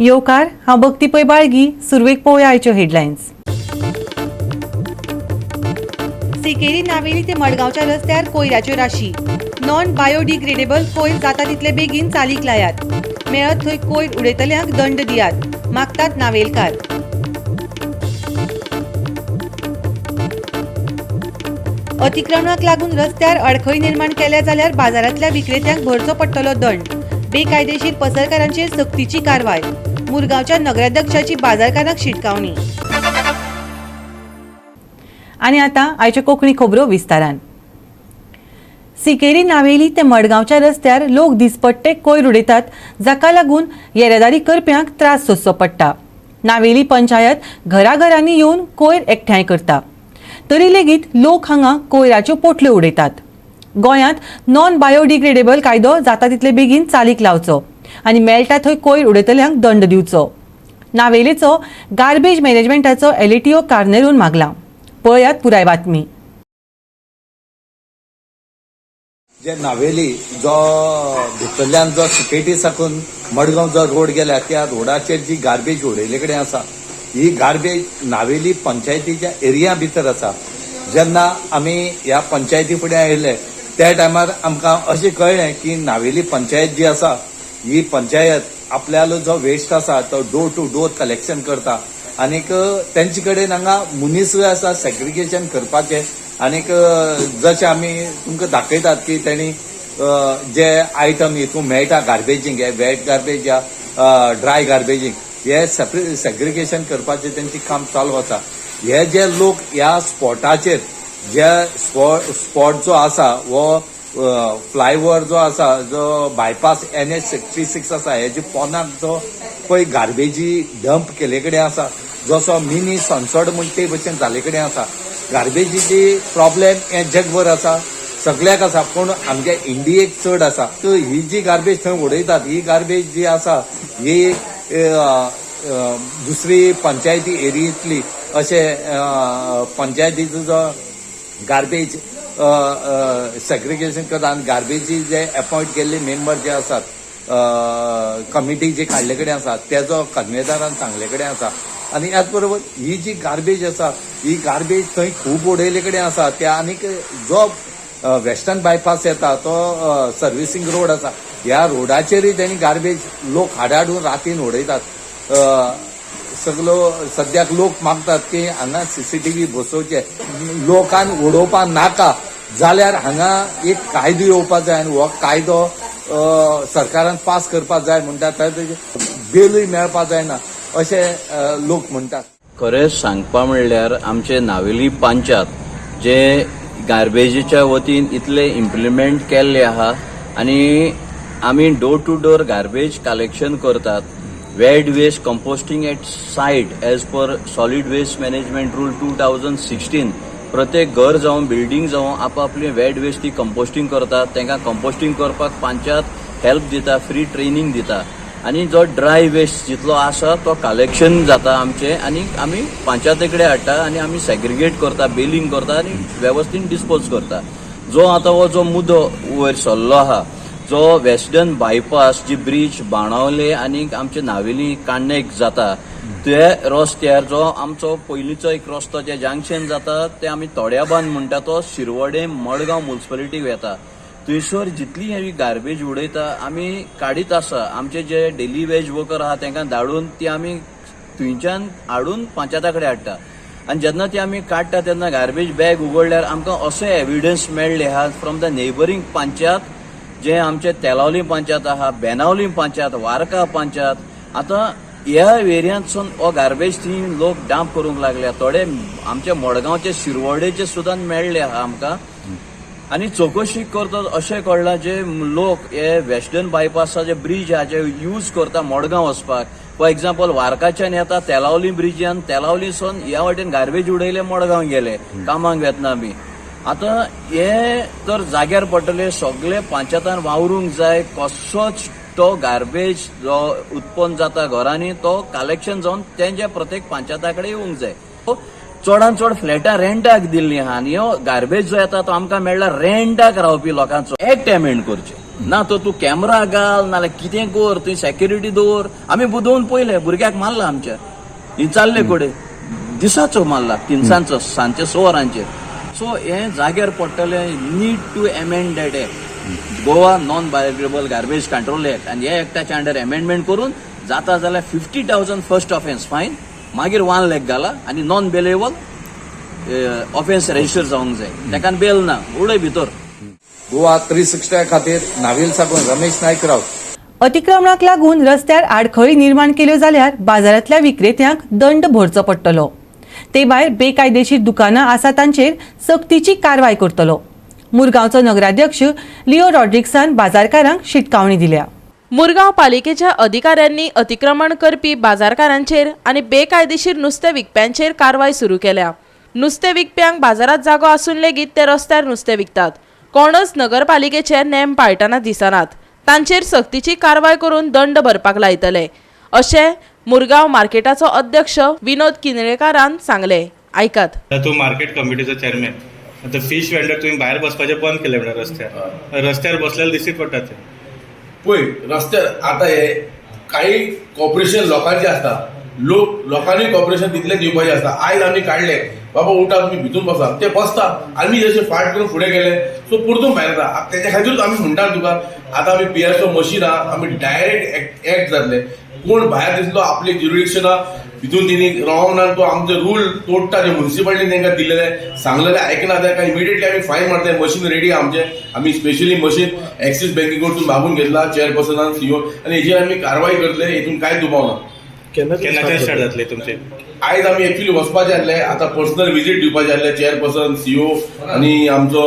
येवकार हांव भक्ती पै बाळगी. सुरवेक पळोवया आयच्यो हेडलायन्स. सिकेरी नावेली ते मडगांवच्या रस्त्यार कोयराच्यो राशी. नॉन बायोडिग्रेडेबल कोयर जाता तितले बेगीन चालीक लायात. मेळत थंय कोयर उडयतल्यांक दंड दियात, मागतात नावेलकार. अतिक्रमणाक लागून रस्त्यार अडखळी निर्माण केल्या जाल्यार बाजारांतल्या विक्रेत्यांक भरचो पडटलो दंड. बेकायदेशीर पसरकारांचेर सक्तीची कारवाय. मुरगांवच्या नगराध्यक्षाची बाजारकारांक शिटकावणी. आनी आतां आयच्यो कोंकणी खबरो विस्तारान. सिकेरी नावेली ते मडगांवच्या रस्त्यार लोक दिसपट्टे कोयर उडयतात, जाका लागून येरादारी करप्यांक त्रास सोंसचो पडटा. नावेली पंचायत घराघरांनी येवन कोयर एकठांय करता. तरी लेगीत लोक हांगा कोयराच्यो पोटल्यो उडयतात. गोंयांत नॉन बायोडिग्रेडेबल कायदो जाता तितले बेगीन चालीक लावचो आनी मेळटा थंय कोयर उडयतल्यांक दंड दिवचो. नावेलीचो गार्बेज मॅनेजमेंटाचो एलटीओ कार्नेरून मागला. पळयात पुराय बातमी. जे नावेली जो भितरल्यान जो सिकेटी साकून मडगांव जो रोड गेल्या त्या रोडाचेर जी गार्बेज उडयले कडेन आसा, ही गार्बेज नावेली पंचायतीच्या एरिया भितर आसा. जेन्ना आमी ह्या पंचायती फुडें आयिल्ले त्या टायमार आमकां अशें कळ्ळें की नावेली पंचायत जी आसा ही पंचायत आपल्यालो जो वेस्ट आसा तो डोर टू डोर कलेक्शन करता. आनीक तेंचे कडेन हांगा मुनीसूय आसा सेग्रिगेशन करपाचें. आनीक जशें आमी तुमकां दाखयतात की तेणी जे आयटम हितून मेळटा गार्बेजींग, हे वेट गार्बेज या ड्राय गार्बेजींग, हे सेग्रिगेशन करपाचें तेंचें काम चालू आसा. हे जे लोक ह्या स्पॉटाचेर जे स्पॉट जो आसा वो फ्लायओव्हर जो आसा, जो बायपास NH 66 आसा, हेजे पोनाक जो पळय गार्बेजी डंप केले कडेन आसा, जसो मिनी सनसोड म्हणटा ते भशेन जाले कडेन आसा. गार्बेजीची प्रॉब्लेम हे जगभर आसा, सगळ्याक आसा, पूण आमच्या इंडियेक चड आसा. तर ही जी गार्बेज थंय उडयतात, ही गार्बेज जी आसा ही दुसरी पंचायती एरियेंतली अशें पंचायतीचो जो गार्बेज सेग्रिगेशन करता आनी गार्बेजी जे अपॉइंट केल्ले मेंबर जे आसात, कमिटी जे काडले कडेन आसा, तेजो कन्वेदारान सांगले कडेन आसा. आनी ह्याच बरोबर ही जी गार्बेज आसा, ही गार्बेज थंय खूब उडयले कडेन आसा. त्या आनीक जो वेस्टर्न बायपास येता तो सर्विसींग रोड आसा, ह्या रोडाचेरय तेणी गार्बेज लोक हाडाडून रातीन उडयतात. सगळो सद्याक लोक मागतात की हांगा CCTV बसोवचे. लोकांन उडोवपा नाका जाल्यार हांगा एक कायदो येवपाक जाय आनी हो कायदो सरकारान पास करपाक जाय म्हणटात. ताजे बेलूय मेळपाक जायना अशें लोक म्हणटात. खरेंच सांगपा म्हणल्यार आमचे नावेली पंचायत जे गार्बेजीच्या वतीन इतले इम्प्लिमेंट केल्ले आहा आनी आमी door to door garbage collection करतात. Wet waste composting at site as per solid waste management rule 2016. प्रत्येक घर जावं बिल्डींग जावं आपापली वेट वेस्ट ती कंपोस्टिंग करतात. तांकां कंपोस्टिंग करपाक पंचायत हेल्प दिता, फ्री ट्रेनिंग दिता. आनी जो ड्राय वेस्ट जितलो आसा तो कलेक्शन जाता आमचे आनी आमी पंचायती कडेन हाडटा आनी आमी सेग्रिगेट करता, बेलिंग करता आनी वेवस्थीत डिस्पोज करता. जो आतां हो जो मुद्दो वयर सरलो आहा, जो वेस्टर्न बायपास जी ब्रिज बाणावले आनी आमचे नावेली काणेक जाता, ते रस्त्यार जो आमचो पयलींचो एक रस्तो जे जंक्शन जाता ते आमी तोड्याबान म्हणटा तो शिरवडे मडगांव म्युनिसिपालिटीक येता. थंयसर जितली आमी गार्बेज उडयता आमी काडीत आसा. आमचे जे डेली वेज वर्कर आहा तांकां धाडून ती आमी थंयच्यान हाडून पंचायता कडेन हाडटा. आनी जेन्ना ती आमी काडटा तेन्ना गार्बेज बॅग उगडल्यार आमकां अशें एविडन्स मेळ्ळे आहा फ्रॉम द नेबरींग पंचायत, जे आमचे तेलावली पंचायत आहा, बेनावली पंचायत, वारका पंचायत. आतां ह्या एरियांतसून हो गार्बेज थंय लोक डंप करूंक लागल्या. थोडे आमच्या मडगांवचे शिरवडेचे सुद्दां मेळ्ळे आहा आमकां. आनी चौकशी करता अशें कळ्ळां जे लोक हे वेस्टर्न बायपासाचे ब्रिज आहा जे यूज करता मडगांव वचपाक. फॉर एक्झाम्पल वारकाच्यान येता तेलावली ब्रिजान, तेलावलीसून ह्या वाटेन गार्बेज उडयले मडगांव गेले कामाक वेतना आमी. आतां हे तर जाग्यार पडटले, सगळे पंचायतान वावरूंक जाय. कसोच तो गार्बेज जो उत्पन्न जाता घरांनी तो कलेक्शन जावन तेंच्या प्रत्येक पंचायता कडेन येवंक जाय. चडान चड फ्लॅटां रेंटाक दिल्लीं आहा आनी हो गार्बेज जो येता तो आमकां मेळ्ळा रेंटाक रावपी लोकांचो. एक पेमेंट करचे. ना तो तूं कॅमेरा घाल नाल्यार कितें कर थंय सेक्युरिटी दवर आमी बुदोवन पयले भुरग्याक मारला आमच्या ही चालले कोडे दिसाचो मारला तिनसांचो सांजचे 6 वरांचेर सो हे जाग्यार पडटले need to amend that act Goa non biodegradable garbage control act आनी ह्या एक्टाच्या अंडर एमेंडमेंट करून जाता जाल्यार 50,000 फर्स्ट ऑफेन्स फायन मागीर 1 लाख घाला आनी नॉन बेलेबल ऑफेन्स रजिस्टर जावंक जाय ताका बेल ना उडय भितर गोवा 360 खातीर नावेल साकून रमेश नायक रावत. अतिक्रमणाक लागून रस्त्यार आडखळी निर्माण केल्यो जाल्यार बाजारांतल्या विक्रेत्यांक दंड भरचो पडटलो. ते भायर बेकायदेशीर दुकानां आसा तांचेर सक्तीची कारवाय करतलो. मुरगांवचो नगराध्यक्ष लिओ रॉड्रिक्सान बाजारकारांक शिटकावणी दिल्या. मुरगांव पालिकेच्या अधिकाऱ्यांनी अतिक्रमण करपी बाजारकारांचेर आनी बेकायदेशीर नुस्तें विकप्यांचेर कारवाय सुरू केल्या. नुस्तें विकप्यांक बाजारात जागो आसून लेगीत ते रस्त्यार नुस्तें विकतात. कोणच नगरपालिकेचे नेम पाळटना दिसनात. तांचेर सक्तीची कारवाय करून दंड भरपाक लायतले अशें मुरगांव मार्केटाचो अध्यक्ष विनोद किनळेकारान सांगले. आयकात. तूं मार्केट कमिटीचो चेअरमॅन आता फिश वेंडर तुम्ही भायर बसपाचें बंद केलें म्हणून रस्त्यार बसलेले दिसत पडटा ते पळय रस्त्यार आता हे काही कॉर्पोरेशन लोकांचे असता लोकांनी कॉर्पोरेशन तितले दिवपाचे असता. आयज आमी काढले बाबा उठा तुम्ही भितून बसा ते बसता आमी जशे फाट करून फुडें गेले सो परतून भायर येता. तेच्या खातीरूच आमी म्हणटा तुका आतां आमी PSO मशीन आहा आमी डायरेक्ट एक्ट जातले. कोण भायर दिसलो आपले ज्युरिडिक्शना भितून तेणी रावंक ना तो आमचे रूल तोडटा जे म्युनिसिपालिटीन तांकां दिलेले सांगलेले आयकना ताका इमिडिएटली आमी फायन मारता. मशीन रेडी आमचे आमी स्पेशली मशीन एक्सीस बँके कडसून मागून घेतला चेअरपर्सनान CEO आनी हेचेर आमी कारवाय करतले. हेतून कांय दुबाव ना. केन्ना स्टार्ट जातले तुमचे आयज आमी एक्चुअली वचपाचे आसले आतां पर्सनल विजीट दिवपाचे आसले चेअरपर्सन CEO आनी आमचो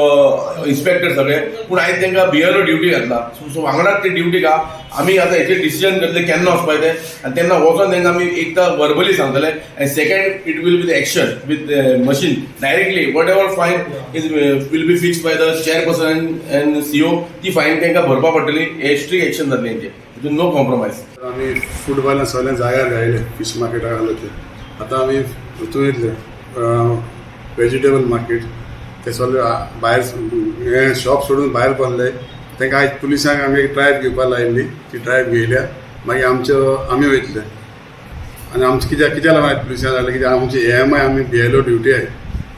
इन्स्पेक्टर सगळे पूण आयज तांकां BLO ड्युटी घातला. सो वांगडाच ते ड्युटीक आहा आमी आतां हेचेर डिसिजन करतले केन्ना वचपाचें तें आनी तेन्ना वचोन तांकां आमी एकदां वर्बली सांगतले आनी second it will be the action with machine directly whatever fine is will be fixed by the chairperson and CEO ती फायन तांकां भरपा पडटली. हे स्ट्रिक्ट एक्शन जातलें हेचेर हितून नो कॉम्प्रोमायज. आमी फुटबॉलान सगळ्या जाग्यार गायले फिश मार्केटाक घालो ते आतां आमी हितून येतले वेजिटेबल मार्केट ते सगळे भायर हे शॉप सोडून भायर पडले. तांकां आयज पुलिसांक आमी एक ड्रायव्ह घेवपाक लायिल्ली ती ड्रायव्ह घेयल्या मागीर आमी वयतले आनी आमचे कित्याक लागून पुलिसांक जालें कित्याक आमचे EMI आमी BLO ड्युटी आहे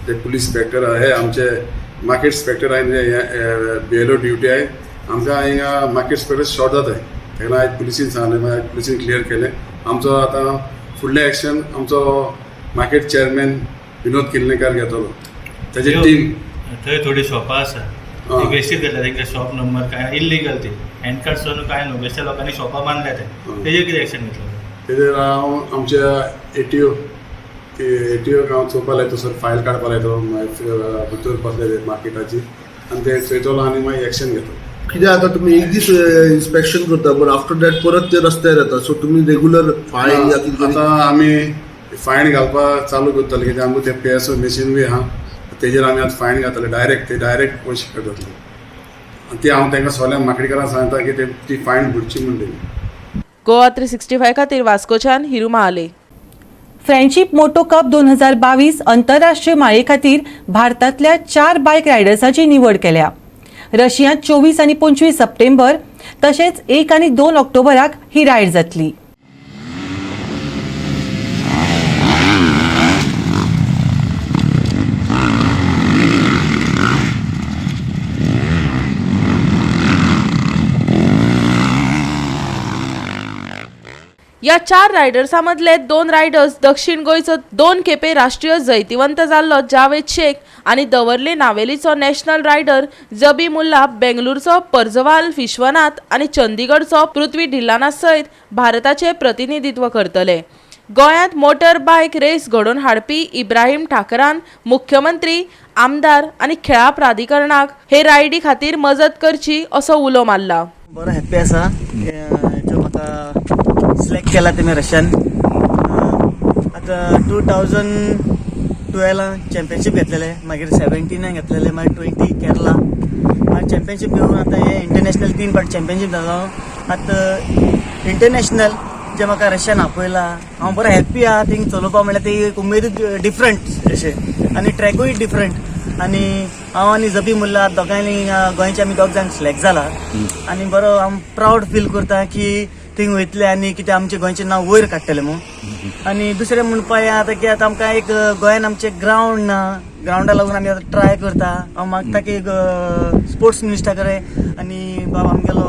ते पुलीस इंस्पेक्टर हे आमचे मार्केट इंस्पेक्टर आहे BLO ड्युटी आहे आमकां हिंगा मार्केट इंस्पेक्टर शॉर्ट जाता तेन्ना आयज पुलिसीन सांगलें मागीर पुलिसीन क्लियर केलें. आमचो आतां फुडलें एक्शन आमचो मार्केट चेअरमॅन विनोद किनळेकार घेतलो तेजी टीम. थंय थोडी शॉपां आसा ती बेश्टीत घेतल्या तांकां शॉप नंबर काय इल्लिगल ती हँड कार्ड सोडून काय न्हू बेश्ट्या लोकांनी शॉपां बांदल्या ते तेजेर कितें एक्शन घेतलो तेजेर हांव आमच्या ATO हांव चोवपा लायता सर फायल काडपा लायता भितर बसले मार्केटाची आनी ते चोयतलो आनी मागीर एक्शन घेतलो. कित्याक आतां तुमी एक दीस इन्स्पेक्शन करता बट आफ्टर दॅट परत ते रस्त्यार येता सो तुमी रेगुलर फायन या कितें आतां आमी फायन घालपाक चालू करतले कित्याक आमकां ते PSO मशीन बी आहा तेजेर आमी आतां फायन घातले डायरेक्ट पयशे कट जातले आनी ती हांव तांकां सगळ्या मार्केटकारांक सांगता की ती फायन भरची म्हणटली. गोवा 365 खातीर वास्कोच्यान Hiru Mahale. Friendship moto cup 2022 आंतरराष्ट्रीय माळे खातीर भारतांतल्या 4 बायक रायडर्सांची निवड केल्या. रशियांत 24 आनी 25 सप्टेंबर तशेंच 1 आनी 2 ऑक्टोबराक ही रायड जातली. या 4 रायडर्सां मदले 2 रायडर्स दक्षिण गोंयचो 2 खेपे राष्ट्रीय जैतिवंत जाल्लो जावेद शेख आनी दवर्ले नावेलीचो नॅशनल रायडर जबी मुल्ला बेंगलुरूचो पर्जवाल विश्वनाथ आनी चंदीगडचो पृथ्वी ढिल्लाना सयत भारताचे प्रतिनिधित्व करतले. गोंयांत मोटर बायक रेस घडोवन हाडपी इब्राहीम ठाकरान मुख्यमंत्री आमदार आनी खेळा प्राधिकरणाक हे रायडी खातीर मजत करची असो उलो मारला. बरो हॅप्पी आसा जो म्हाका सिलेक्ट केला तेमी रशियान. आतां 2012 चॅम्पियनशीप घेतलेले मागीर 17 घेतलेले मागीर 20 केरला मागीर चॅम्पियनशीप घेवन आतां हे इंटरनॅशनल 3 फावट चॅम्पियनशीप जालो. आतां इंटरनॅशनल जे म्हाका रशियान आपयला हांव बरो हॅप्पी आहा थिंग चलोवपाक म्हणल्यार ती एक उमेदूच डिफरंट अशें आनी ट्रॅकूय डिफरंट आनी हांव आनी जबी मुल्ला दोगांयनी गोंयचे आमी दोग जाण सिलेक्ट जाला आनी बरो हांव प्राऊड फील करता की थिंग वयतले आनी कितें आमचे गोंयचें नांव वयर काडटलें म्हणून. आनी दुसरें म्हणपा हें आतां की आतां आमकां एक गोंयान आमचे ग्रावंड ना, ग्रावंडा लागून आमी आतां ट्राय करता. हांव मागता की स्पोर्ट्स मिनिस्टरा कडेन आनी बाबा आमगेलो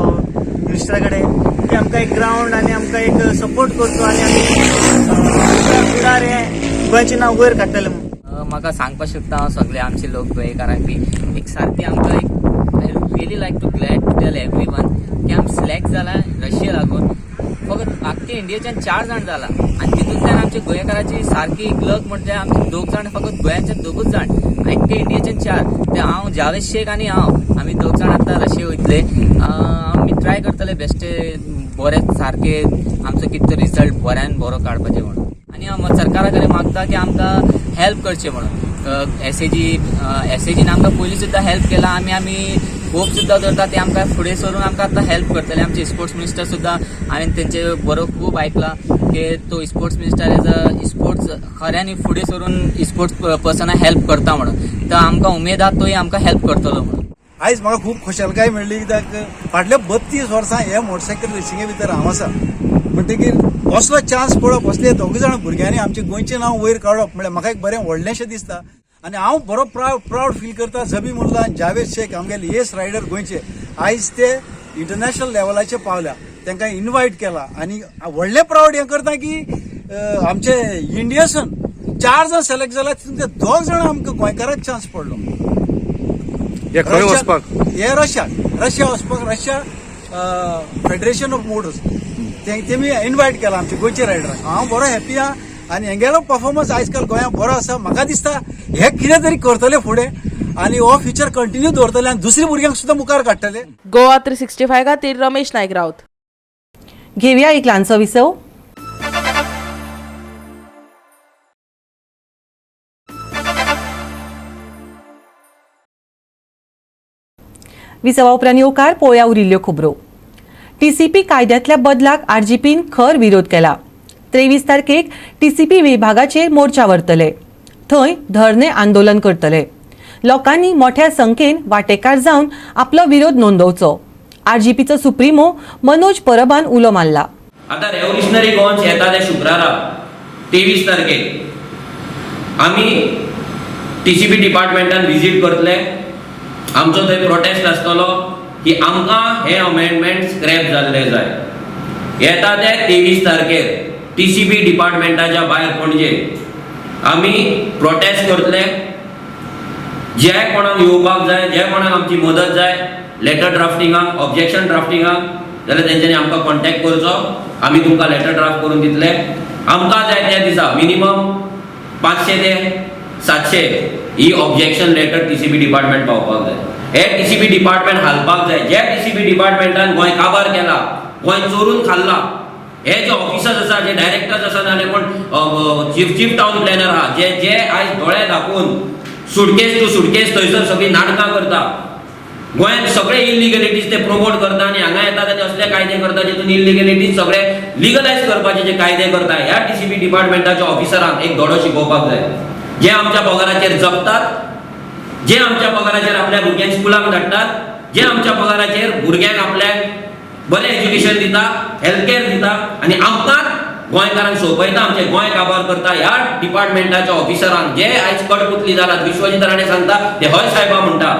मिनिस्टरा कडेन की आमकां एक ग्रावंड आनी आमकां एक सपोर्ट करचो आनी आमी फुडार हें गोंयचें नांव वयर काडटलें म्हणून. म्हाका सांगपाक शकता हांव सगळे आमचे लोक गोंयकारांक बी एक सारकी आमकां एक I really like to glad to tell everyone की आमी सिलेक्ट जाला रशिया लागून. फकत आख्खे इंडियेच्यान 4 जाण जाला आनी तितूंतल्यान आमच्या गोंयकाराची सारकी एक लक म्हणजे आमचे 2 जाण फकत गोंयांच्यान 2 जाण आख्खे इंडियेच्यान 4 ते हांव जावेद शेख आनी हांव आमी 2 जाण आतां रशिया वयतले. आमी ट्राय करतले बेश्टे बरे सारके आमचो कितें रिजल्ट बऱ्यान बरो काडपाचें म्हणून. आनी हांव सरकारा कडेन मागता की आमकां हेल्प करचें म्हणून. एसएजीन आमकां पयलीं सुद्दां हेल्प केला आमी होप सुद्दां करता ते आमकां फुडें सरून आमकां आतां हेल्प करतले. आमचे स्पोर्ट्स मिनिस्टर सुद्दां हांवें तेंचे बरो खूब आयकला की तो sports minister as a sports खऱ्यांनी फुडें सरून स्पोर्ट्स पर्सनाक हेल्प करता म्हणून. तर आमकां उमेद आसा तोय आमकां हेल्प करतलो म्हणून. आयज म्हाका खूब खोशालकाय मेळ्ळी कित्याक फाटल्या 32 वर्सां हे मोटरसायकल रेसिंगे भितर हांव आसा म्हणटकीर असलो चान्स पळोवप असले 2 जाण भुरग्यांनी आमचे गोंयचें नांव वयर काडप म्हळ्यार म्हाका एक बरें व्हडलेंशें दिसता. आनी हांव बरो प्राऊड फील करता जबी मुल्ला आनी जावेद शेख आमगेले येस रायडर गोंयचे आयज ते इंटरनॅशनल लेवलाचेर पावल्या. तांकां इन्वायट केला आनी व्हडलें प्राऊड हें करता की आमचे इंडियेसून 4 जाण सिलेक्ट जाला तितून ते 2 जाण आमकां गोंयकाराक चान्स पडलो. हे रशिया वचपाक रशिया फेडरेशन ऑफ मोटर्स तेमी इन्वायट केला आमचे गोंयचे रायडराक. हांव बरो हॅप्पी आहा आनी हेंगेलो परफॉर्मन्स आयज काल गोंयांत बरो आसा. म्हाका दिसता हे कितें तरी करतले फुडें आनी हो फ्युचर कंटिन्यू दवरतले आनी दुसऱ्या भुरग्यांक सुद्दां मुखार काडटले. गोवा 365 खातीर रमेश नायक रावत. घेवया एक ल्हानसो विसव. विसवा उपरांत येवकार पळोवया उरिल्ल्यो खबरो. टीसीपी कायद्यांतल्या बदलाक आरजीपीन खर विरोध केला. 23 तारखेक टीसीपी विभागाचेर मोर्चा व्हरतले. थंय धरणे आंदोलन करतले. लोकांनी मोठ्या संख्येन वांटेकार जावन आपलो विरोध नोंदवचो. आरजीपीचो सुप्रिमो मनोज परबान उलो मारला. आता रेव्होल्युशनरी गोंस येता त्या शुक्रारा 23 तारखेक आमी टीसीपी डिपार्टमेंटान विजीट करतले. आमचो थंय प्रोटेस्ट आसतलो की आमकां हे अमेंडमेंट स्क्रॅप जाल्ले जाय. येता ते 23 तारखेर टीसीपी डिपार्टमेंटाच्या भायर पणजे आमी प्रोटेस्ट करतले. जे कोणाक येवपाक जाय, जे कोणाक आमची मदत जाय लेटर ड्राफ्टिंगाक, ऑब्जेक्शन ड्राफ्टिंगाक जाल्यार तेंच्यांनी आमकां कॉन्टॅक्ट करचो. आमी तुमकां लेटर ड्राफ्ट करून दितले. आमकां जाय त्या दिसा मिनिमम 500 ते 700 ही ऑब्जेक्शन लेटर टीसीपी डिपार्टमेंट पावपाक जाय. हे टीसीपी डिपार्टमेंट हालपाक जाय. जे टीसीपी डिपार्टमेंटान गोंय काबार केला, गोंय चोरून खाल्ला, हे जे ऑफिसर्स आसा, जे डायरेक्टर्स आसा नाल्यार कोण चीफ टाउन प्लॅनर आहा, जे आयज दोळे दाखोवन सुटकेस टू सुटकेस थंयसर सगळी नाटकां करता. गोंयांत सगळे इलिगलिटीज ते प्रमोट करता आनी हांगा येतात आनी असले कायदे करता जितून इलिगलिटीज सगळे लिगलायज करपाचे जे कायदे करता. ह्या टीसीपी डिपार्टमेंटाच्या ऑफिसरांक एक धडो शिकोवपाक जाय. जे आमच्या पगाराचेर जगतात, जे आमच्या पगाराचेर आपल्या भुरग्यांक स्कुलाक धाडटात, जे आमच्या पगाराचेर भुरग्यांक आपल्याक बरें एज्युकेशन दिता, हेल्थ केअर दिता आनी आमकां गोंयकारांक सोंपयता, आमचे गोंय काबार करता. ह्या डिपार्टमेंटाच्या ऑफिसरांक जे आयज कटपुतली जालात, विश्वजीत राणे सांगता ते हय साहेबा म्हणटा.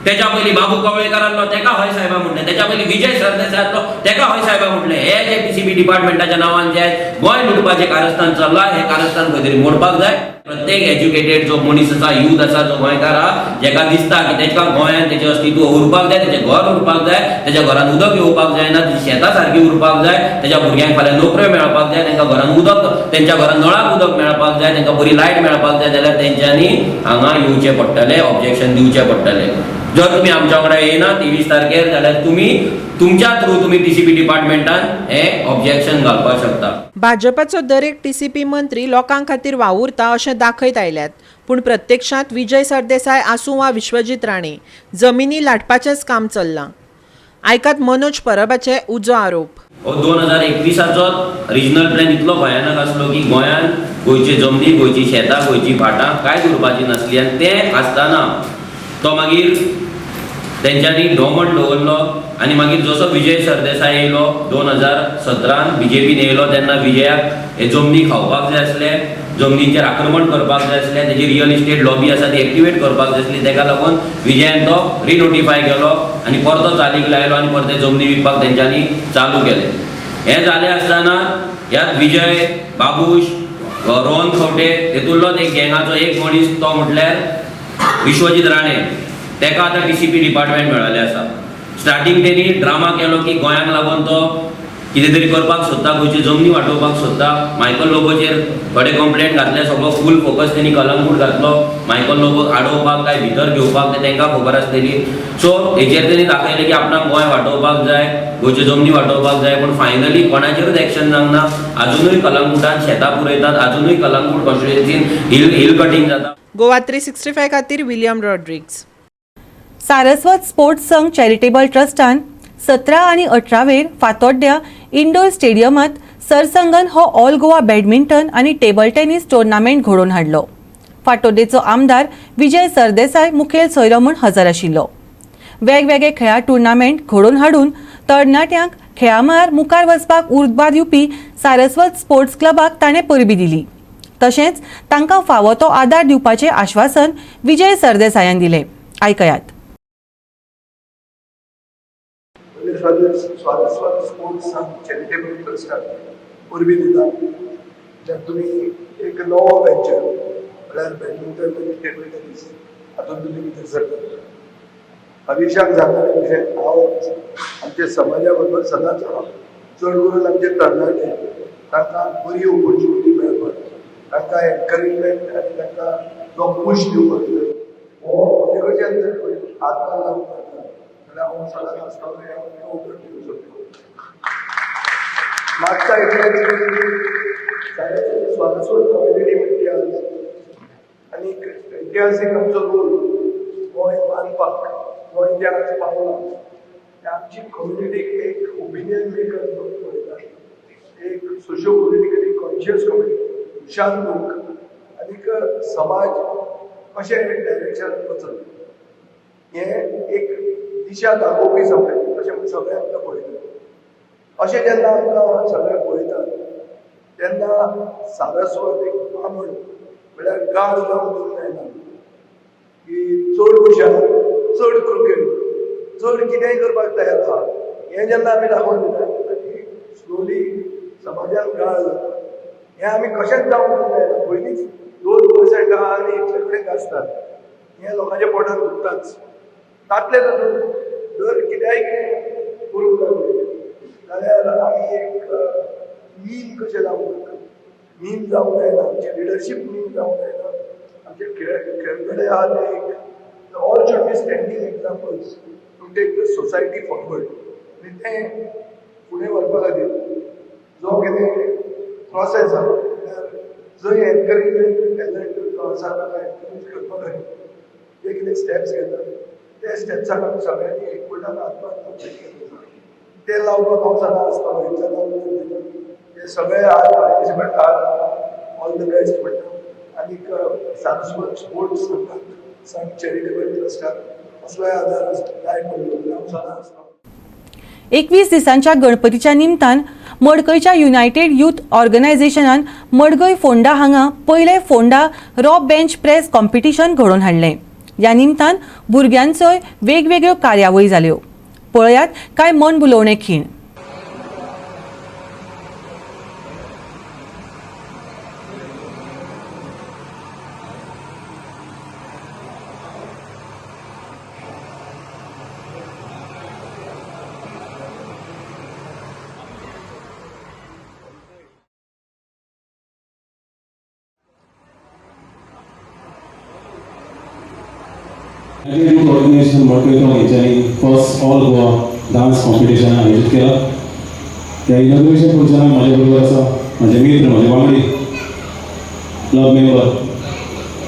तेच्या पयलीं बाबू कवळेकर आसलो तेका हय साहेबा म्हणले. तेच्या पयलीं विजय सरदेसाय आसलो तेका हय साहेबा म्हणले. हे जे टीसीपी डिपार्टमेंटाच्या नांवान जे गोंय लुटपाचें कारस्थान चल्लां, हे कारस्थान खंय तरी मोडपाक जाय. प्रत्येक एज्युकेटेड जो मनीस आसा, यूथ आसा, जो गोंयकार आहा, जेका दिसता की तेका गोंयांत तेचें अस्तित्व उरपाक जाय, तेचें घर उरपाक जाय, तेच्या घरांत उदक येवपाक जायना, तेची शेतां सारकी उरपाक जाय, तेच्या भुरग्यांक फाल्यां नोकऱ्यो मेळपाक जाय, तांकां घरांत उदक, तेंच्या घरांत नळाक उदक मेळपाक जाय, तांकां बरी लायट मेळपाक जाय, जाल्यार तेंच्यांनी हांगा येवचें पडटलें, ऑब्जेक्शन दिवचें पडटलें. जर तुमी आमच्या वांगडा येयना 23 तारखेर जाल्यार तुमी तुमच्या थ्रू तुमी टीसीपी डिपार्टमेंटान हे ऑब्जेक्शन घालपाक शकता. भाजपाचो दरेक टीसीपी मंत्री लोकां खातीर वावुरता अशें दाखयत आयल्यात. पूण प्रत्यक्षांत विजय सरदेसाय आसूं वा विश्वजीत राणे जमिनी लाटपाचेंच काम चल्लां. आयकात मनोज परबाचे उजो आरोप. 2021चो रिजनल प्लॅन इतलो भयानक आसलो की गोंयांत गोंयची जमनी गोंयची शेतां गोंयची भाटां कांयच उरपाची नासली आनी तें आसतना तो मागीर तेंच्यांनी डोमट दवरलो आनी मागीर जसो विजय सरदेसाय येयलो 2017 BJPन येयलो तेन्ना विजयाक हे जमनी खावपाक जाय आसले, जमनींचेर आक्रमण करपाक जाय आसलें, तेजी रियल इस्टेट लॉबी आसा ती एक्टिवेट करपाक जाय आसली, तेका लागून विजयान तो रिनोटिफाय केलो आनी परतो चालीक लायलो आनी परते जमनी विकपाक तेंच्यांनी चालू केले. हें जालें आसतना ह्यात विजय, बाबूश, रोहन खंवटे तेतूंतलोच एक गँगाचो एक मनीस तो म्हटल्यार विश्वजीत राणे, तेका आतां TCP डिपार्टमेंट मेळ्ळेलें आसा. स्टार्टींग तेणी ड्रामा केलो की गोंयांक लागून तो कितें तरी करपाक सोदता, गोंयची जमनी वांटोवपाक सोदता. मायकल लोबोचेर थोडे कंप्लेंट घातले, सगळो फूल फोकस तेणी कलंगूट घातलो मायकल लोबोक आडोवपाक काय भितर घेवपाक, तें तेंकां खबर आसलेली. सो हेचेर तेणी दाखयलें की आपणाक गोंय वांटोवपाक जाय, गोंयच्यो जमनी वांटोवपाक जाय, पूण फायनली कोणाचेरूच एक्शन जावंक ना. अजुनूय कलंगूटान शेतां पुरयतात, अजुनूय कलंगूट कॉन्स्टिट्युएन्सीन हिल कटींग जाता. गोवा 365 खातीर विलियम रॉड्रिग्स. सारस्वत स्पोर्ट्स संघ चॅरिटेबल ट्रस्टान 17 आनी 18 फातोड्ड्या इंडोर स्टेडियमात सरसंगन हो ऑल गोवा बॅडमिंटन आनी टेबल टेनिस टुर्नामेंट घडोवन हाडलो. फातोड्डेचो आमदार विजय सरदेसाय मुखेल सोयरो म्हूण हजर आशिल्लो. वेगवेगळे खेळा टुर्नामेंट घडोवन हाडून तरणाट्यांक खेळा मळार मुखार वचपाक उर्बा दिवपी सारस्वत स्पोर्ट्स क्लबाक ताणें परबी दिली. तशेंच तांकां फावो तो आदार दिवपाचें आश्वासन विजय सरदेसायान दिलें. आयकयात. सारस्वत स्पोर्ट्स चॅरिटेबल ट्रस्टाक परबी दिता, ज्यात तुमी एक नवो वेंचर म्हळ्यार बॅडमिंटन आनी टेबल टेनीस हातूंत तुमी भितर सरतात. हमेशाक सांगताले कशें हांव आमच्या समाजा बरोबर सदांच आहा. चड करून आमचे तरणाटे तांकां बरी ऑपॉर्च्युनिटी मेळपाक, तांकां एनकरेजमेंट आनी तांकां जो पुश दिवपाक जाय हो म्हजे कडच्यान जर हातभार लागूंक जाता जाल्यार हांव सदांच आसतालो हे हांव कंटिन्यू करतलो. मागता सारस्वत कम्युनिटी म्हणटी आज आनी इतिहासीक आमचो रोल गोंय बांदपाक, गोंय जें आज पावलां तें आमची कम्युनिटीक एक ओपिनियन मेकर म्हणून पळयता, एक सोशियो पॉलिटिकली कॉन्शियस कम्युनिटी, हुशार लोक आनीक समाज कशें डायरेक्शनान वचप हें एक दिशा दाखोवपी सगळें अशें म्हण सगळें आमकां पळयता. अशें जेन्ना आमकां सगळें पळयतात तेन्ना सारस्वत एक ब्राह्मण म्हळ्यार गाड जावन दिवंक जायना की चड हुशार, चड क्रिकेट, चड कितेंय करपाक तयार आहा हें जेन्ना आमी दाखोवन दितात आनी स्लोली समाजान गाळ जाता. हें आमी कशेंच जावंक जायना. पयलींच 2% आहा आनी इतले कडेन आसतात हें लोकांच्या पोटांत दुखताच. तातले तातूंत जर कित्याय कितें करूंक लागलें जाल्यार आमी एक मीन कशें जावंक नाका, मीन जावंक जायना, आमचें लिडरशीप मीन जावंक जायना. आमचे खेळगडे आहा ते एक all should be standing examples to take the society forward. आनी तें फुडें व्हरपा खातीर जो कितें प्रोसेस आहा म्हळ्यार जंय एनकरेजमेंट टॅलंट जो आसा ताका एनकरेज करपा खातीर जे कितें स्टेप्स घेतात त्या स्टेप्साक आमी सगळ्यांनी एकवटान हातभार लावपाक ते लावपाक हांव सदां आसतालो. हे सगळे आज पार्टिसिपंट आहात ऑल द बेस्ट म्हणटा. आनीक सारस्वत स्पोर्ट्स संघ चॅरिटेबल ट्रस्टाक असलोय आदार जाय पडलो हांव सदां आसतालो. 21 दिसांच्या गणपतीच्या निमतान मडकयच्या युनायटेड यूथ ऑर्गनायझेशनान मडगय फोंडा हांगा पयले Phonda raw bench press competition घडोवन हाडलें. ह्या निमतान भुरग्यांचोय वेगवेगळ्यो कार्यावळी जाल्यो. पळयात कांय मन भुलोवणे खीण. युथ ऑर्गनायझेशन मडकयतो हेंच्यांनी first all Goa dance competition आयोजीत केला. त्या इनॉग्रेशन फंक्शनाक म्हाजे बरोबर आसा म्हाजे मित्र, म्हाजे वांगडी, क्लब मेंबर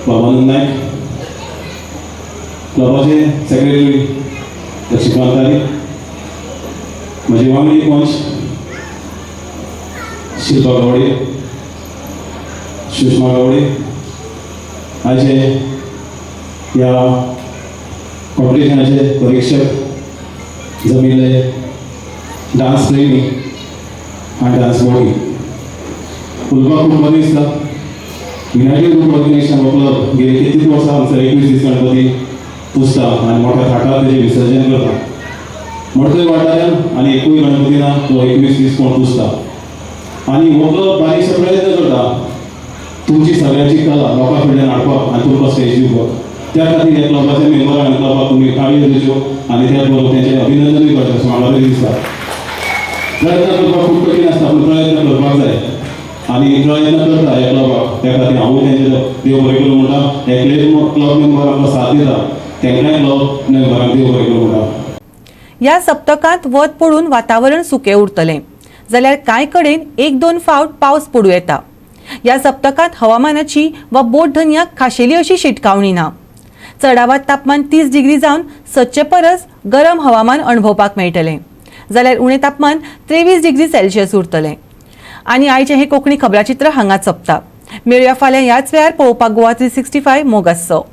बाबानंद नायक, क्लबाचे सेक्रेटरी लक्ष्मीकांत तारी, म्हाजे वांगडी पंच शिल्पा गावडे, सुषमा गावडे आयचे ह्या कॉम्पिटिशनाचे परीक्षक जमिल्ले डान्स प्रेमी आनी डान्स बॉडी उलोवपाक खूब बरें दिसता. युनायटेड ग्रुप ऑर्गनायझेशन हो क्लब गेली कितलींच वर्सां हांगसर 21 दीस गणपती पुजता आनी मोठ्या थाटार तेजें विसर्जन करता. मडकय वाठारांत आनी एकूय गणपती ना तो 21 दीस कोण पुजता आनी हो क्लब बारीकसो प्रयत्न करता तुमची सगळ्यांची कला लोकां फुड्यान हाडपाक आनी तुमकां स्टेज दिवपाक. त्या खातीर ह्या क्लबाचे मेंबर आनी क्लबाक तुमी काळजी दिवच्यो आनी त्याच बरोबर तेंचें अभिनंदनूय करचें अशें म्हाका बरें दिसता. प्रयत्न करपाक खूब कठीण आसता पूण प्रयत्न करपाक जाय आनी प्रयत्न करता ह्या क्लबाक. त्या खातीर हांवूय तेंचे देव बरें करूं म्हणटा. एकले क्लब मेंबर आमकां साथ दिता तेंकाय क्लब मेंबरांक देव बरें करूं म्हणटा. ह्या सप्तकांत वत पडून वातावरण सुकें उरतलें जाल्यार कांय कडेन 1-2 फावट पावस पडूं येता. ह्या सप्तकांत हवामानाची वा बोट धन्याक खाशेली अशी शिटकावणी ना. चडावात तापमान 30 डिग्री जावन 700 परस गरम हवामान अणभवपाक मेळटलें जाल्यार उणें तापमान 23 डिग्री सेल्सियस उरतलें. आनी आयचें हें कोंकणी खबराचित्र हांगाच सोंपता. मेळुया फाल्यां ह्याच वेळार पळोवपाक गोवा 365 मोग आसचो.